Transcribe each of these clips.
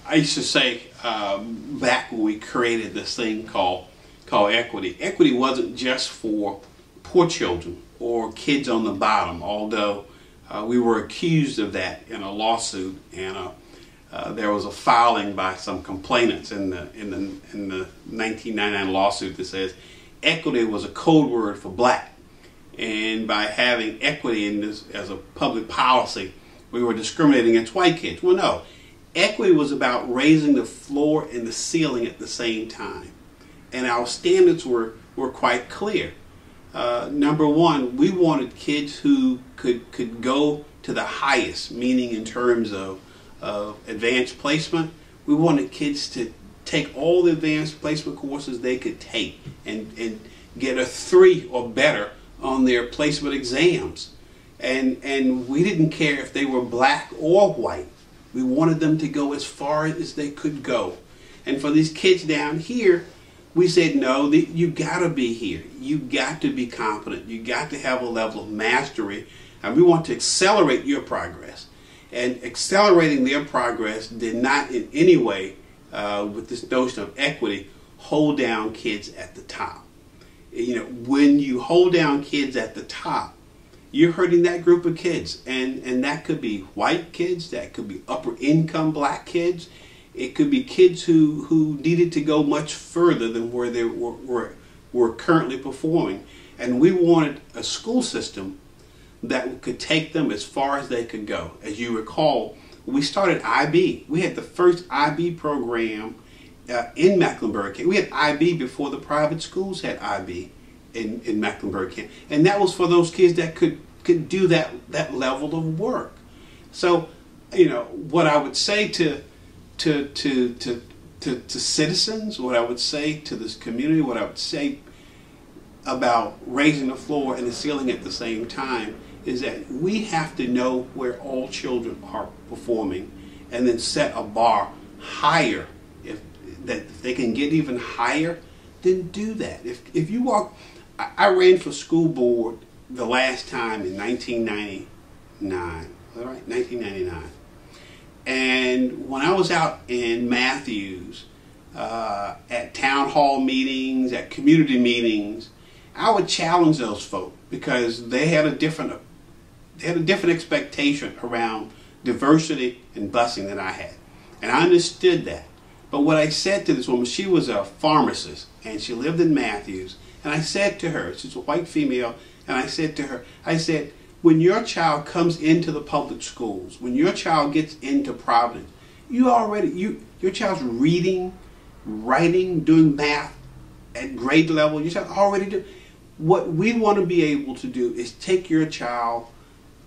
I used to say back when we created this thing called equity. Equity wasn't just for poor children or kids on the bottom, although we were accused of that in a lawsuit, and there was a filing by some complainants in the 1999 lawsuit that says equity was a code word for black, and by having equity in this as a public policy, we were discriminating against white kids. Well, no. Equity was about raising the floor and the ceiling at the same time. And our standards were quite clear. Number one, we wanted kids who could go to the highest, meaning in terms of advanced placement. We wanted kids to take all the advanced placement courses they could take and get a 3 or better on their placement exams. And we didn't care if they were black or white. We wanted them to go as far as they could go. And for these kids down here, we said, no, you got to be here. You got to be competent. You got to have a level of mastery. And we want to accelerate your progress. And accelerating their progress did not in any way, with this notion of equity, hold down kids at the top. You know, when you hold down kids at the top, you're hurting that group of kids, and that could be white kids, that could be upper income black kids, it could be kids who needed to go much further than where they were currently performing. And we wanted a school system that could take them as far as they could go. As you recall, we started IB. We had the first IB program in Mecklenburg. We had IB before the private schools had IB. In Mecklenburg, and that was for those kids that could do that level of work. So, you know, what I would say to citizens, what I would say to this community, what I would say about raising the floor and the ceiling at the same time is that we have to know where all children are performing, and then set a bar higher. If they can get even higher, then do that. If you walk. I ran for school board the last time in 1999. Is that right? 1999. And when I was out in Matthews at town hall meetings, at community meetings, I would challenge those folk because they had a different expectation around diversity and busing than I had. And I understood that. But what I said to this woman, she was a pharmacist and she lived in Matthews. And I said to her, she's a white female, and I said to her, I said, when your child comes into the public schools, when your child gets into Providence, your child's reading, writing, doing math at grade level, your child already do. What we want to be able to do is take your child,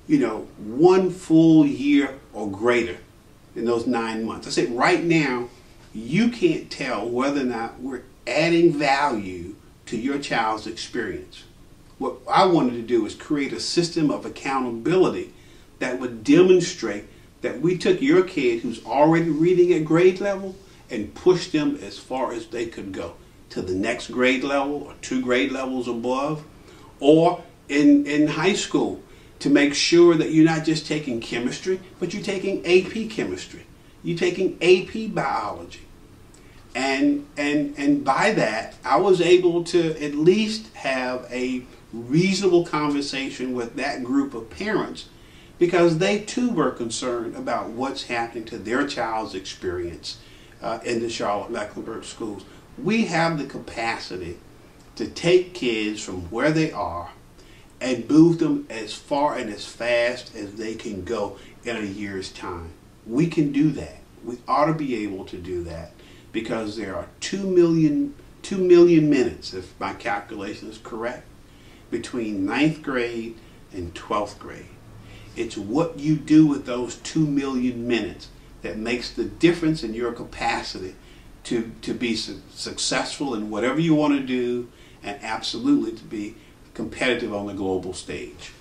you know, 1 full year or greater in those 9 months. I said, right now, you can't tell whether or not we're adding value to your child's experience. What I wanted to do is create a system of accountability that would demonstrate that we took your kid who's already reading at grade level and pushed them as far as they could go to the next grade level or 2 grade levels above, or in high school to make sure that you're not just taking chemistry, but you're taking AP chemistry, you're taking AP biology. And by that, I was able to at least have a reasonable conversation with that group of parents, because they too were concerned about what's happening to their child's experience in the Charlotte-Mecklenburg schools. We have the capacity to take kids from where they are and move them as far and as fast as they can go in a year's time. We can do that. We ought to be able to do that, because there are 2 million minutes, if my calculation is correct, between 9th grade and 12th grade. It's what you do with those 2 million minutes that makes the difference in your capacity to be successful in whatever you want to do, and absolutely to be competitive on the global stage.